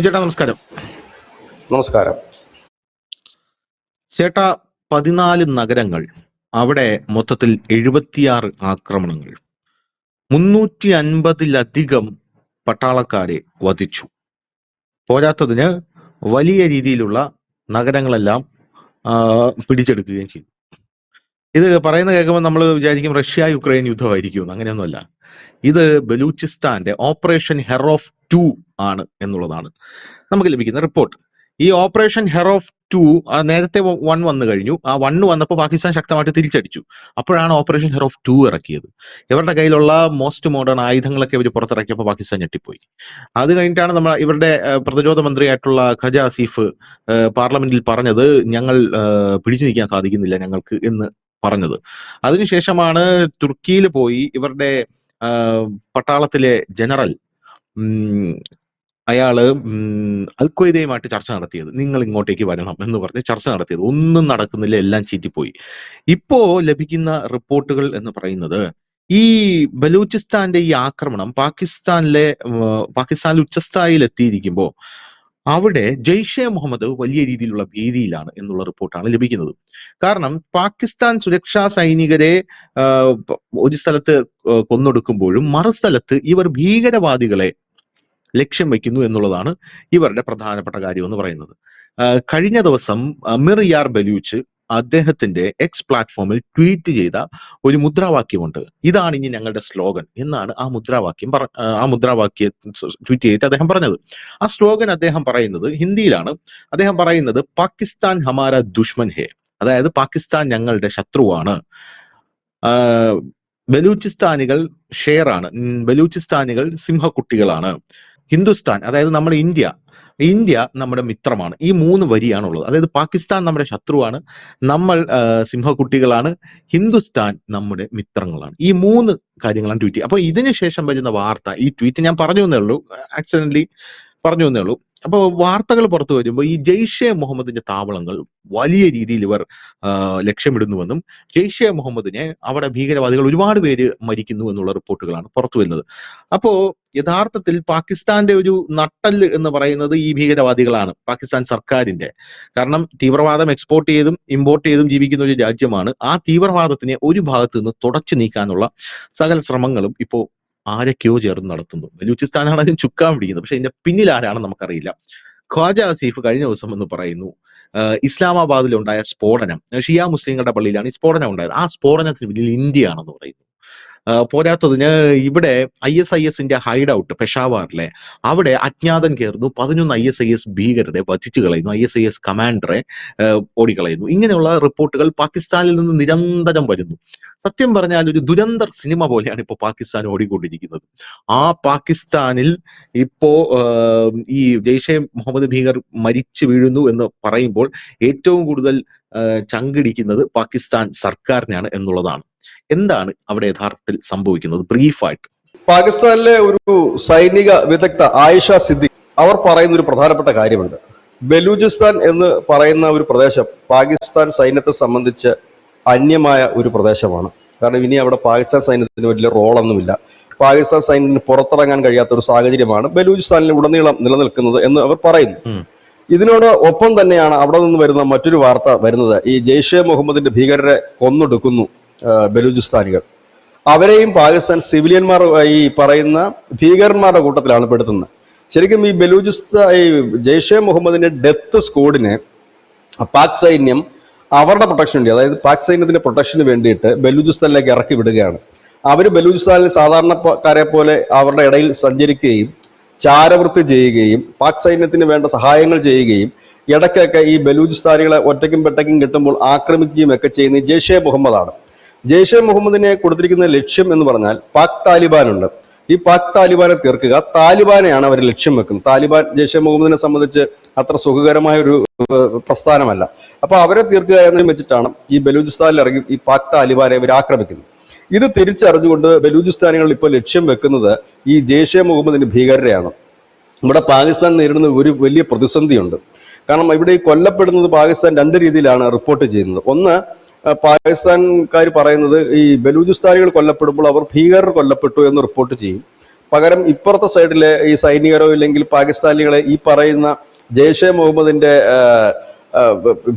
ചേട്ടാ നമസ്കാരം. നമസ്കാരം. ചേട്ടാ, 14 നഗരങ്ങൾ, അവിടെ മൊത്തത്തിൽ 76 ആക്രമണങ്ങൾ, 350-ലധികം പട്ടാളക്കാരെ വധിച്ചു. പോരാത്തതിന് വലിയ രീതിയിലുള്ള നഗരങ്ങളെല്ലാം പിടിച്ചെടുക്കുകയും ചെയ്തു. ഇത് പറയുന്ന കേൾക്കുമ്പോൾ നമ്മൾ വിചാരിക്കും റഷ്യ യുക്രൈൻ യുദ്ധമായിരിക്കും. അങ്ങനെയൊന്നുമല്ല. ഇത് ബലൂചിസ്ഥാന്റെ ഓപ്പറേഷൻ ഹെറോഫ് 2 ആണ് എന്നുള്ളതാണ് നമുക്ക് ലഭിക്കുന്ന റിപ്പോർട്ട്. ഈ ഓപ്പറേഷൻ ഹെറോഫ് 2 നേരത്തെ 1 വന്നു കഴിഞ്ഞു. ആ 1 വന്നപ്പോൾ പാകിസ്ഥാൻ ശക്തമായിട്ട് തിരിച്ചടിച്ചു. അപ്പോഴാണ് ഓപ്പറേഷൻ ഹെറോഫ് 2 ഇറക്കിയത്. ഇവരുടെ കയ്യിലുള്ള മോസ്റ്റ് മോഡേൺ ആയുധങ്ങളൊക്കെ ഇവർ പുറത്തിറക്കിയപ്പോൾ പാകിസ്ഥാൻ ഞെട്ടിപ്പോയി. അത് കഴിഞ്ഞിട്ടാണ് ഇവരുടെ പ്രതിരോധ മന്ത്രിയായിട്ടുള്ള ഖജ ആസിഫ് പാർലമെന്റിൽ പറഞ്ഞത്, ഞങ്ങൾ പിടിച്ചു നിൽക്കാൻ സാധിക്കുന്നില്ല ഞങ്ങൾക്ക് എന്ന് പറഞ്ഞത്. അതിനുശേഷമാണ് തുർക്കിയിൽ പോയി ഇവരുടെ പട്ടാളത്തിലെ ജനറൽ അയാള് അൽ ഖ്വയ്ദയുമായിട്ട് ചർച്ച നടത്തിയത്. നിങ്ങൾ ഇങ്ങോട്ടേക്ക് വരണം എന്ന് പറഞ്ഞ് ചർച്ച നടത്തിയത്. ഒന്നും നടക്കുന്നില്ല, എല്ലാം ചീറ്റിപ്പോയി. ഇപ്പോ ലഭിക്കുന്ന റിപ്പോർട്ടുകൾ എന്ന് പറയുന്നത്, ഈ ബലൂചിസ്ഥാന്റെ ഈ ആക്രമണം പാകിസ്ഥാനിൽ ഉച്ചസ്ഥായിയിൽ എത്തിയിരിക്കുമ്പോൾ അവിടെ ജെയ്ഷെ മുഹമ്മദ് വലിയ രീതിയിലുള്ള ഭീതിയിലാണ് എന്നുള്ള റിപ്പോർട്ടാണ് ലഭിക്കുന്നത്. കാരണം പാകിസ്ഥാൻ സുരക്ഷാ സൈനികരെ ഒരു സ്ഥലത്ത് കൊന്നൊടുക്കുമ്പോഴും മറുസ്ഥലത്ത് ഇവർ ഭീകരവാദികളെ ലക്ഷ്യം വയ്ക്കുന്നു എന്നുള്ളതാണ് ഇവരുടെ പ്രധാനപ്പെട്ട കാര്യം എന്ന് പറയുന്നത്. കഴിഞ്ഞ ദിവസം മിർ ബലൂച്ച് അദ്ദേഹത്തിന്റെ എക്സ് പ്ലാറ്റ്ഫോമിൽ ട്വീറ്റ് ചെയ്ത ഒരു മുദ്രാവാക്യമുണ്ട്. ഇതാണ് ഇനി ഞങ്ങളുടെ സ്ലോഗൻ എന്നാണ് ആ മുദ്രാവാക്യം ട്വീറ്റ് ചെയ്തിട്ട് അദ്ദേഹം പറഞ്ഞത്. ആ സ്ലോഗൻ അദ്ദേഹം പറയുന്നത് ഹിന്ദിയിലാണ്. അദ്ദേഹം പറയുന്നത് പാകിസ്ഥാൻ ഹമാര ദുഷ്മൻ ഹേ, അതായത് പാകിസ്ഥാൻ ഞങ്ങളുടെ ശത്രുവാണ്, ബലൂചിസ്ഥാനികൾ ഷേറാണ്, ബലൂചിസ്ഥാനികൾ സിംഹക്കുട്ടികളാണ്, ഹിന്ദുസ്ഥാൻ അതായത് നമ്മുടെ ഇന്ത്യ നമ്മുടെ മിത്രമാണ്. ഈ 3 വരിയാണുള്ളത്. അതായത് പാകിസ്ഥാൻ നമ്മുടെ ശത്രുവാണ്, നമ്മൾ സിംഹക്കുട്ടികളാണ്, ഹിന്ദുസ്ഥാൻ നമ്മുടെ മിത്രങ്ങളാണ്. ഈ 3 കാര്യങ്ങളാണ് ട്വീറ്റ്. അപ്പോൾ ഇതിനു ശേഷം വരുന്ന വാർത്ത, ഈ ട്വീറ്റ് ഞാൻ പറഞ്ഞു എന്നേ ഉള്ളൂ, ആക്സിഡന്റലി പറഞ്ഞു എന്നേ ഉള്ളൂ. അപ്പോൾ വാർത്തകൾ പുറത്തു വരുമ്പോൾ ഈ ജെയ്ഷെ മുഹമ്മദിന്റെ താവളങ്ങൾ വലിയ രീതിയിൽ ഇവർ ലക്ഷ്യമിടുന്നുവെന്നും ജെയ്ഷെ മുഹമ്മദിനെ അവിടെ ഭീകരവാദികൾ ഒരുപാട് പേര് മരിക്കുന്നു എന്നുള്ള റിപ്പോർട്ടുകളാണ് പുറത്തു വരുന്നത്. അപ്പോ യഥാർത്ഥത്തിൽ പാകിസ്ഥാന്റെ ഒരു നട്ടല് എന്ന് പറയുന്നത് ഈ ഭീകരവാദികളാണ്, പാകിസ്ഥാൻ സർക്കാരിന്റെ. കാരണം തീവ്രവാദം എക്സ്പോർട്ട് ചെയ്തും ഇമ്പോർട്ട് ചെയ്തും ജീവിക്കുന്ന ഒരു രാജ്യമാണ്. ആ തീവ്രവാദത്തിനെ ഒരു ഭാഗത്ത് നിന്ന് തുടച്ചു നീക്കാനുള്ള സകല ശ്രമങ്ങളും ഇപ്പോൾ ആരൊക്കെയോ ചേർന്ന് നടത്തുന്നു. ബലൂചിസ്ഥാനാണ് അതിന് ചുക്കാൻ പിടിക്കുന്നത്. പക്ഷെ ഇതിന്റെ പിന്നിൽ ആരാണെന്ന് നമുക്കറിയില്ല. ഖ്വാജ ആസിഫ് കഴിഞ്ഞ ദിവസം എന്ന് പറയുന്നു, ഇസ്ലാമാബാദിൽ ഉണ്ടായ സ്ഫോടനം, ഷിയ മുസ്ലിങ്ങളുടെ പള്ളിയിലാണ് ഈ സ്ഫോടനം ഉണ്ടായത്. ആ സ്ഫോടനത്തിന് പിന്നിൽ ഇന്ത്യയാണെന്ന് പറയുന്നു. പോരാത്തതിന് ഇവിടെ ISISന്റെ ഹൈഡ് ഔട്ട് പെഷാവാറിലെ അവിടെ അജ്ഞാതൻ കയറുന്നു, 11 ISIS ഭീകരരെ വധിച്ചു കളയുന്നു, ISIS കമാൻഡറെ ഓടിക്കളയുന്നു. ഇങ്ങനെയുള്ള റിപ്പോർട്ടുകൾ പാകിസ്ഥാനിൽ നിന്ന് നിരന്തരം വരുന്നു. സത്യം പറഞ്ഞാൽ ഒരു ദുരന്തർ സിനിമ പോലെയാണ് ഇപ്പോൾ പാകിസ്ഥാൻ ഓടിക്കൊണ്ടിരിക്കുന്നത്. ആ പാകിസ്ഥാനിൽ ഇപ്പോ ഈ ജെയ്ഷെ മുഹമ്മദ് ഭീകർ മരിച്ചു വീഴുന്നു എന്ന് പറയുമ്പോൾ ഏറ്റവും കൂടുതൽ ചങ്കിടിക്കുന്നത് പാകിസ്ഥാൻ സർക്കാരിനാണ് എന്നുള്ളതാണ്. എന്താണ് അവിടെ യഥാർത്ഥത്തിൽ സംഭവിക്കുന്നത് ബ്രീഫായിട്ട്? പാകിസ്ഥാനിലെ ഒരു സൈനിക വിദഗ്ധ ആയിഷ സിദ്ദിഖ് അവർ പറയുന്ന ഒരു പ്രധാനപ്പെട്ട കാര്യമുണ്ട്. ബലൂചിസ്ഥാൻ എന്ന് പറയുന്ന ഒരു പ്രദേശം പാകിസ്ഥാൻ സൈന്യത്തെ സംബന്ധിച്ച് അന്യമായ ഒരു പ്രദേശമാണ്. കാരണം ഇനി അവിടെ പാകിസ്ഥാൻ സൈന്യത്തിന് വലിയ റോളൊന്നുമില്ല. പാകിസ്ഥാൻ സൈന്യത്തിന് പുറത്തിറങ്ങാൻ കഴിയാത്ത ഒരു സാഹചര്യമാണ് ബലൂചിസ്ഥാനിൽ ഉടനീളം നിലനിൽക്കുന്നത് എന്ന് അവർ പറയുന്നു. ഇതിനോട് ഒപ്പം തന്നെയാണ് അവിടെ നിന്ന് വരുന്ന മറ്റൊരു വാർത്ത വരുന്നത്, ഈ ജെയ്ഷെ മുഹമ്മദിന്റെ ഭീകരരെ കൊന്നൊടുക്കുന്നു ബലൂചിസ്ഥാനികൾ. അവരെയും പാകിസ്ഥാൻ സിവിലിയന്മാർ ഈ പറയുന്ന ഭീകരന്മാരുടെ കൂട്ടത്തിലാണ് പെടുത്തുന്നത്. ശരിക്കും ഈ ജെയ്ഷെ മുഹമ്മദിന്റെ ഡെത്ത് സ്ക്വാഡിനെ പാക് സൈന്യം അവരുടെ പ്രൊട്ടക്ഷന് വേണ്ടി, അതായത് പാക് സൈന്യത്തിന്റെ പ്രൊട്ടക്ഷന് വേണ്ടിയിട്ട് ബലൂചിസ്ഥാനിലേക്ക് ഇറക്കി വിടുകയാണ്. അവർ ബലൂചിസ്ഥാനിൽ സാധാരണക്കാരെ പോലെ അവരുടെ ഇടയിൽ സഞ്ചരിക്കുകയും ചാരവൃത്തി ചെയ്യുകയും പാക് സൈന്യത്തിന് വേണ്ട സഹായങ്ങൾ ചെയ്യുകയും ഇടയ്ക്കൊക്കെ ഈ ബലൂചിസ്ഥാനികളെ ഒറ്റയ്ക്കും പെട്ടയ്ക്കും കിട്ടുമ്പോൾ ആക്രമിക്കുകയും ഒക്കെ ചെയ്യുന്ന ജെയ്ഷെ മുഹമ്മദാണ്. ജെയ്ഷെ മുഹമ്മദിനെ കൊടുത്തിരിക്കുന്ന ലക്ഷ്യം എന്ന് പറഞ്ഞാൽ പാക് താലിബാനുണ്ട്. ഈ പാക് താലിബാനെ തീർക്കുക, താലിബാനെയാണ് അവർ ലക്ഷ്യം വെക്കുന്നത്. താലിബാൻ ജെയ്ഷെ മുഹമ്മദിനെ സംബന്ധിച്ച് അത്ര സുഖകരമായ ഒരു പ്രസ്ഥാനമല്ല. അപ്പൊ അവരെ തീർക്കുക എന്ന് വെച്ചിട്ടാണ് ഈ ബലൂചിസ്ഥാനിൽ ഇറങ്ങി ഈ പാക് താലിബാനെ അവർ ആക്രമിക്കുന്നത്. ഇത് തിരിച്ചറിഞ്ഞുകൊണ്ട് ബലൂചിസ്ഥാനികൾ ഇപ്പോൾ ലക്ഷ്യം വെക്കുന്നത് ഈ ജെയ്ഷെ മുഹമ്മദിന്റെ ഭീകരരെയാണ്. ഇവിടെ പാകിസ്ഥാൻ നേരിടുന്ന ഒരു വലിയ പ്രതിസന്ധിയുണ്ട്. കാരണം ഇവിടെ ഈ കൊല്ലപ്പെടുന്നത് പാകിസ്ഥാൻ 2 രീതിയിലാണ് റിപ്പോർട്ട് ചെയ്യുന്നത്. ഒന്ന്, പാകിസ്ഥാൻകാർ പറയുന്നത് ഈ ബലൂചിസ്ഥാനികൾ കൊല്ലപ്പെടുമ്പോൾ അവർ ഭീകരർ കൊല്ലപ്പെട്ടു എന്ന് റിപ്പോർട്ട് ചെയ്യും. പകരം ഇപ്പുറത്തെ സൈഡിലെ ഈ സൈനികരോ ഇല്ലെങ്കിൽ പാകിസ്ഥാനികളെ ഈ പറയുന്ന ജെയ്ഷെ മുഹമ്മദിന്റെ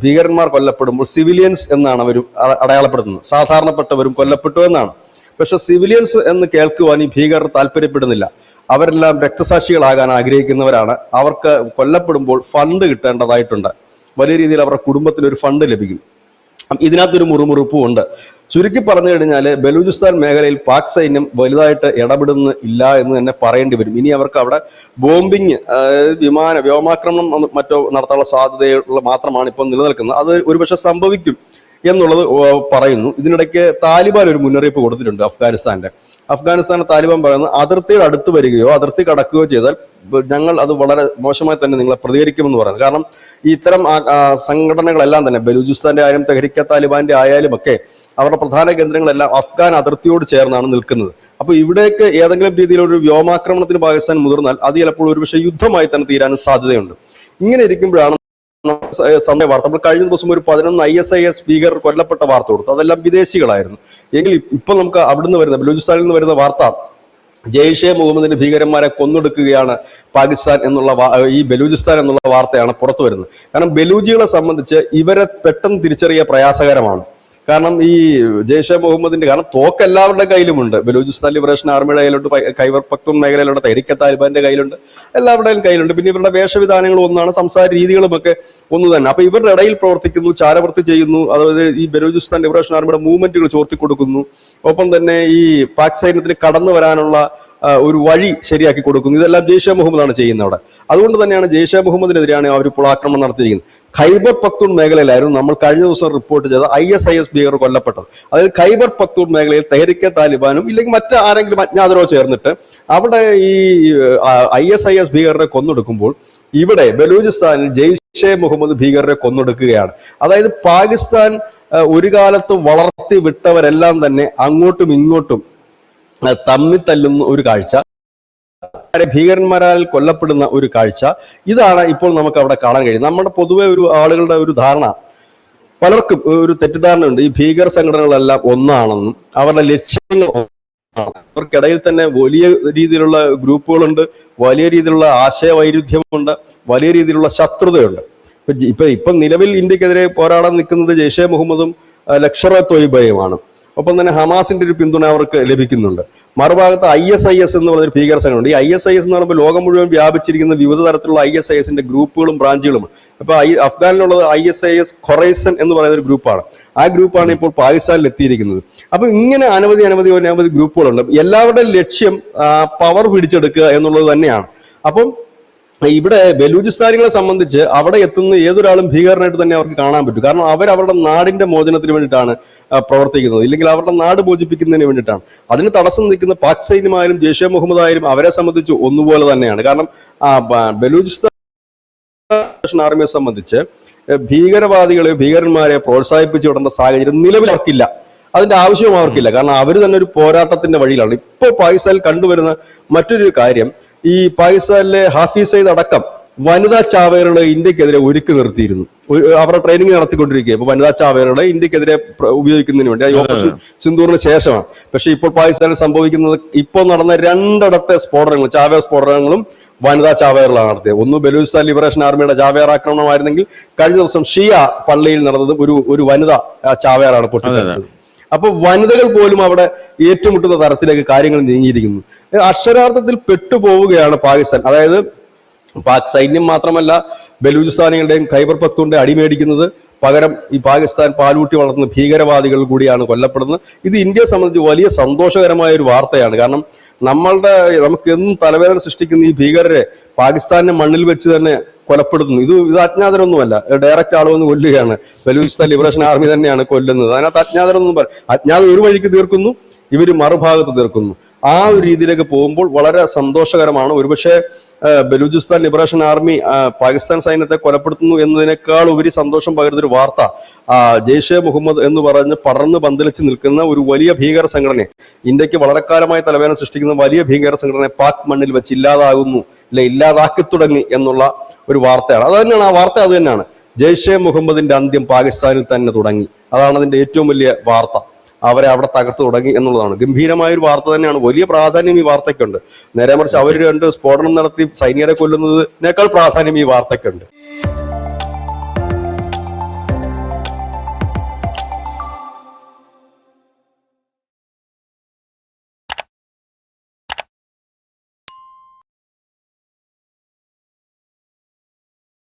ഭീകരന്മാർ കൊല്ലപ്പെടുമ്പോൾ സിവിലിയൻസ് എന്നാണ് അവർ അടയാളപ്പെടുത്തുന്നത്. സാധാരണപ്പെട്ടവരും കൊല്ലപ്പെട്ടു എന്നാണ്. പക്ഷെ സിവിലിയൻസ് എന്ന് കേൾക്കുവാൻ ഈ ഭീകരർ താല്പര്യപ്പെടുന്നില്ല. അവരെല്ലാം രക്തസാക്ഷികളാകാൻ ആഗ്രഹിക്കുന്നവരാണ്. അവർക്ക് കൊല്ലപ്പെടുമ്പോൾ ഫണ്ട് കിട്ടേണ്ടതായിട്ടുണ്ട്. വലിയ രീതിയിൽ അവരുടെ കുടുംബത്തിന് ഒരു ഫണ്ട് ലഭിക്കും. ഇതിനകത്തൊരു മുറുമുറുപ്പും ഉണ്ട്. ചുരുക്കി പറഞ്ഞു കഴിഞ്ഞാൽ ബലൂചിസ്ഥാൻ മേഖലയിൽ പാക് സൈന്യം വലുതായിട്ട് ഇടപെടുന്ന ഇല്ല എന്ന് തന്നെ പറയേണ്ടി വരും. ഇനി അവർക്ക് അവിടെ ബോംബിങ്, വ്യോമാക്രമണം മറ്റോ നടത്താനുള്ള സാധ്യതയുള്ള മാത്രമാണ് ഇപ്പോൾ നിലനിൽക്കുന്നത്. അത് ഒരുപക്ഷെ സംഭവിക്കും എന്നുള്ളത് പറയുന്നു. ഇതിനിടയ്ക്ക് താലിബാൻ ഒരു മുന്നറിയിപ്പ് കൊടുത്തിട്ടുണ്ട്. അഫ്ഗാനിസ്ഥാനിലെ താലിബാൻ പറയുന്നത് അതിർത്തിയുടെ അടുത്ത് വരികയോ അതിർത്തി കടക്കുകയോ ചെയ്താൽ ഞങ്ങൾ അത് വളരെ മോശമായി തന്നെ നിങ്ങളെ പ്രതികരിക്കുമെന്ന് പറയുന്നത്. കാരണം ഈ ഇത്തരം സംഘടനകളെല്ലാം തന്നെ ബലൂചിസ്ഥാന്റെ ആയാലും തെഹ്രിക്കെ താലിബാന്റെ ആയാലും ഒക്കെ അവരുടെ പ്രധാന കേന്ദ്രങ്ങളെല്ലാം അഫ്ഗാൻ അതിർത്തിയോട് ചേർന്നാണ് നിൽക്കുന്നത്. അപ്പൊ ഇവിടേക്ക് ഏതെങ്കിലും രീതിയിലൊരു വ്യോമാക്രമണത്തിന് പാകിസ്ഥാൻ മുതിർന്നാൽ അത് ചിലപ്പോൾ ഒരുപക്ഷെ യുദ്ധമായി തന്നെ തീരാനും സാധ്യതയുണ്ട്. ഇങ്ങനെ ഇരിക്കുമ്പോഴാണ് സമയ വാർത്ത, നമ്മൾ കഴിഞ്ഞ ദിവസം ഒരു 11 ISIS ഭീകരർ കൊല്ലപ്പെട്ട വാർത്ത കൊടുത്തു. അതെല്ലാം വിദേശികളായിരുന്നു. എങ്കിൽ ഇപ്പൊ നമുക്ക് അവിടുന്ന് വരുന്ന ബലൂചിസ്ഥാനിൽ നിന്ന് വരുന്ന വാർത്ത ജെയ്ഷെ മുഹമ്മദിന്റെ ഭീകരന്മാരെ കൊന്നൊടുക്കുകയാണ് പാകിസ്ഥാൻ എന്നുള്ള ഈ ബലൂചിസ്ഥാൻ എന്നുള്ള വാർത്തയാണ് പുറത്തു വരുന്നത്. കാരണം ബലൂജികളെ സംബന്ധിച്ച് ഇവരെ പെട്ടെന്ന് തിരിച്ചറിയ പ്രയാസകരമാണ്. കാരണം ഈ ജെയ്ഷെ മുഹമ്മദിന്റെ കാരണം തോക്ക് എല്ലാവരുടെ കയ്യിലുമുണ്ട്. ബലൂചിസ്ഥാൻ ലിബറേഷൻ ആർമിയുടെ കയ്യിലുണ്ട്, ഖൈബർ പഖ്തൂൺ മേഖലയിലുണ്ട്, തെഹ്രിക്കെ താലിബാന്റെ കയ്യിലുണ്ട്, എല്ലാവരുടെയും കയ്യിലുണ്ട്. പിന്നെ ഇവരുടെ വേഷവിധാനങ്ങളും ഒന്നാണ്, സംസാര രീതികളും ഒക്കെ ഒന്ന് തന്നെ. അപ്പൊ ഇവരുടെ ഇടയിൽ പ്രവർത്തിക്കുന്നു, ചാരവൃത്തി ചെയ്യുന്നു. അതായത് ഈ ബലൂചിസ്ഥാൻ ലിബറേഷൻ ആർമിയുടെ മൂവ്മെന്റുകൾ ചോർത്തി കൊടുക്കുന്നു. ഒപ്പം തന്നെ ഈ പാക് സൈന്യത്തിന് കടന്നു വരാനുള്ള ഒരു വഴി ശരിയാക്കി കൊടുക്കുന്നു. ഇതെല്ലാം ജെയ്ഷെ മുഹമ്മദാണ് ചെയ്യുന്നത് അവിടെ. അതുകൊണ്ട് തന്നെയാണ് ജെയ്ഷെ മുഹമ്മദിനെതിരെയാണ് അവർ ഇപ്പോൾ ആക്രമണം നടത്തിയിരിക്കുന്നത്. ഖൈബർ പഖ്തൂൺ മേഖലയിലായിരുന്നു നമ്മൾ കഴിഞ്ഞ ദിവസം റിപ്പോർട്ട് ചെയ്ത ISIS ഭീകരർ കൊല്ലപ്പെട്ടത്. അതായത് ഖൈബർ പഖ്തൂൺ മേഖലയിൽ തെഹ്രിക്കെ താലിബാനും ഇല്ലെങ്കിൽ മറ്റാരെങ്കിലും അജ്ഞാതരോ ചേർന്നിട്ട് അവിടെ ഈ ISIS ഭീകരരെ കൊന്നൊടുക്കുമ്പോൾ ഇവിടെ ബലൂചിസ്ഥാനിൽ ജെയ്ഷെ മുഹമ്മദ് ഭീകരരെ കൊന്നൊടുക്കുകയാണ്. അതായത് പാകിസ്ഥാൻ ഒരു കാലത്ത് വളർത്തി വിട്ടവരെല്ലാം തന്നെ അങ്ങോട്ടും ഇങ്ങോട്ടും തമ്മിൽ തല്ലുന്ന ഒരു കാഴ്ച, ഭീകരന്മാരാൽ കൊല്ലപ്പെടുന്ന ഒരു കാഴ്ച, ഇതാണ് ഇപ്പോൾ നമുക്ക് അവിടെ കാണാൻ കഴിയും. നമ്മുടെ പൊതുവെ ഒരു ആളുകളുടെ ഒരു ധാരണ, പലർക്കും ഒരു തെറ്റിദ്ധാരണയുണ്ട്, ഈ ഭീകര സംഘടനകളെല്ലാം ഒന്നാണെന്നും അവരുടെ ലക്ഷ്യങ്ങൾ അവർക്കിടയിൽ തന്നെ വലിയ രീതിയിലുള്ള ഗ്രൂപ്പുകളുണ്ട്, വലിയ രീതിയിലുള്ള ആശയവൈരുദ്ധ്യമുണ്ട്, വലിയ രീതിയിലുള്ള ശത്രുതയുണ്ട്. ഇപ്പൊ നിലവിൽ ഇന്ത്യക്കെതിരെ പോരാടാൻ നിൽക്കുന്നത് ജെയ്ഷെ മുഹമ്മദും ലഷ്കർ എ തൊയ്ബയുമാണ്. ഒപ്പം തന്നെ ഹമാസിന്റെ ഒരു പിന്തുണ അവർക്ക് ലഭിക്കുന്നുണ്ട്. മറുഭാഗത്ത് ISIS എന്ന് പറഞ്ഞൊരു ഭീകര സംഘടനയുണ്ട്. ഈ ISIS എന്ന് പറയുമ്പോൾ ലോകം മുഴുവൻ വ്യാപിച്ചിരിക്കുന്ന വിവിധ തരത്തിലുള്ള ISISന്റെ ഗ്രൂപ്പുകളും ബ്രാഞ്ചുകളും. അപ്പൊ അഫ്ഗാനിലുള്ളത് ISIS ഖൊറൈസൻ എന്ന് പറയുന്ന ഒരു ഗ്രൂപ്പാണ്. ആ ഗ്രൂപ്പാണ് ഇപ്പോൾ പാകിസ്ഥാനിൽ എത്തിയിരിക്കുന്നത്. അപ്പൊ ഇങ്ങനെ അനവധി ഗ്രൂപ്പുകളുണ്ട്. എല്ലാവരുടെയും ലക്ഷ്യം പവർ പിടിച്ചെടുക്കുക എന്നുള്ളത് തന്നെയാണ്. അപ്പം ഇവിടെ ബലൂചിസ്ഥാനികളെ സംബന്ധിച്ച് അവിടെ എത്തുന്ന ഏതൊരാളും ഭീകരനായിട്ട് തന്നെ അവർക്ക് കാണാൻ പറ്റും. കാരണം അവരുടെ നാടിന്റെ മോചനത്തിന് വേണ്ടിയിട്ടാണ് പ്രവർത്തിക്കുന്നത്, ഇല്ലെങ്കിൽ അവരുടെ നാട് മോചിപ്പിക്കുന്നതിന് വേണ്ടിയിട്ടാണ്. അതിന് തടസ്സം നിൽക്കുന്ന പാക് സൈന്യമായാലും ജെയ്ഷെ മുഹമ്മദ് ആയാലും അവരെ സംബന്ധിച്ച് ഒന്നുപോലെ തന്നെയാണ്. കാരണം ബലൂചിസ്ഥാൻ ആർമിയെ സംബന്ധിച്ച് ഭീകരന്മാരെ പ്രോത്സാഹിപ്പിച്ചു വിടേണ്ട സാഹചര്യം നിലവിൽ അവർക്കില്ല. അതിന്റെ ആവശ്യവും അവർക്കില്ല. കാരണം അവർ തന്നെ ഒരു പോരാട്ടത്തിന്റെ വഴിയിലാണ്. ഇപ്പോൾ പാകിസ്ഥാനിൽ കണ്ടുവരുന്ന മറ്റൊരു കാര്യം, ഈ പാകിസ്ഥാനിലെ ഹാഫിസ് സയ്യിദ് അടക്കം വനിതാ ചാവേറുകളെ ഇന്ത്യക്കെതിരെ ഒരുക്കി നിർത്തിയിരുന്നു. അവരുടെ ട്രെയിനിങ് നടത്തിക്കൊണ്ടിരിക്കുക. ഇപ്പൊ വനിതാ ചാവേറുകളെ ഇന്ത്യക്കെതിരെ ഉപയോഗിക്കുന്നതിന് വേണ്ടി ഓപ്പറേഷൻ സിന്ദൂറിന് ശേഷമാണ്. പക്ഷെ ഇപ്പോൾ പാകിസ്ഥാനിൽ സംഭവിക്കുന്നത്, ഇപ്പോൾ നടന്ന 2 സ്ഫോടനങ്ങൾ, ചാവേർ സ്ഫോടനങ്ങളും വനിതാ ചാവേറുകളാണ് നടത്തിയത്. ഒന്ന് ബലൂചിസ്ഥാൻ ലിബറേഷൻ ആർമിയുടെ ചാവേർ ആക്രമണമായിരുന്നെങ്കിൽ കഴിഞ്ഞ ദിവസം ഷിയ പള്ളിയിൽ നടന്നത് ഒരു വനിതാ ചാവേറാണ് പൊട്ടിത്തെറിച്ചത്. അപ്പൊ വനിതകൾ പോലും അവിടെ ഏറ്റുമുട്ടുന്ന തരത്തിലേക്ക് കാര്യങ്ങൾ നീങ്ങിയിരിക്കുന്നു. അക്ഷരാർത്ഥത്തിൽ പെട്ടുപോവുകയാണ് പാകിസ്ഥാൻ. അതായത് പാക് സൈന്യം മാത്രമല്ല ബലൂചിസ്ഥാനികളുടെയും ഖൈബർ പഖ്തൂണിന്റെ അടിമേടിക്കുന്നത്, പകരം ഈ പാകിസ്ഥാൻ പാലൂട്ടി വളർത്തുന്ന ഭീകരവാദികൾ കൂടിയാണ് കൊല്ലപ്പെടുന്നത്. ഇത് ഇന്ത്യയെ സംബന്ധിച്ച് വലിയ സന്തോഷകരമായ ഒരു വാർത്തയാണ്. കാരണം നമുക്ക് എന്നും തലവേദന സൃഷ്ടിക്കുന്ന ഈ ഭീകരരെ പാകിസ്ഥാന്റെ മണ്ണിൽ വെച്ച് തന്നെ കൊലപ്പെടുത്തുന്നു. ഇത് അജ്ഞാതരൊന്നുമല്ല, ഡയറക്റ്റ് ആൾ വന്ന് കൊല്ലുകയാണ്. ബലൂചിസ്ഥാൻ ലിബറേഷൻ ആർമി തന്നെയാണ് കൊല്ലുന്നത്. അതിനകത്ത് അജ്ഞാതരൊന്നും അജ്ഞാതം ഒരു വഴിക്ക് തീർക്കുന്നു, ഇവര് മറുഭാഗത്ത് തീർക്കുന്നു. ആ ഒരു രീതിയിലേക്ക് പോകുമ്പോൾ വളരെ സന്തോഷകരമാണ്. ഒരുപക്ഷെ ബലൂചിസ്ഥാൻ ലിബറേഷൻ ആർമി പാകിസ്ഥാൻ സൈന്യത്തെ കൊലപ്പെടുത്തുന്നു എന്നതിനേക്കാൾ ഉപരി സന്തോഷം പകരുന്നൊരു വാർത്ത, ജെയ്ഷെ മുഹമ്മദ് എന്ന് പറഞ്ഞ് പടർന്ന് പന്തലിച്ച് നിൽക്കുന്ന ഒരു വലിയ ഭീകര സംഘടനയെ, ഇന്ത്യക്ക് വളരെ കാലമായി തലവേദന സൃഷ്ടിക്കുന്ന വലിയ ഭീകര സംഘടനയെ പാക് മണ്ണിൽ വെച്ച് ഇല്ലാതാകുന്നു, ഇല്ലാതാക്കി തുടങ്ങി എന്നുള്ള ഒരു വാർത്തയാണ്. അത് തന്നെയാണ് ആ വാർത്ത. അത് തന്നെയാണ് ജെയ്ഷെ മുഹമ്മദിന്റെ അന്ത്യം പാകിസ്ഥാനിൽ തന്നെ തുടങ്ങി. അതാണ് അതിന്റെ ഏറ്റവും വലിയ വാർത്ത. അവരെ അവിടെ തകർത്തു തുടങ്ങി എന്നുള്ളതാണ്. ഗംഭീരമായ ഒരു വാർത്ത തന്നെയാണ്. വലിയ പ്രാധാന്യം ഈ വാർത്തയ്ക്കുണ്ട്. നേരെ മറിച്ച് അവർ ഓക്കെ. രണ്ട് സ്ഫോടനം നടത്തി സൈനികരെ കൊല്ലുന്നതിനേക്കാൾ പ്രാധാന്യം ഈ വാർത്തയ്ക്കുണ്ട്.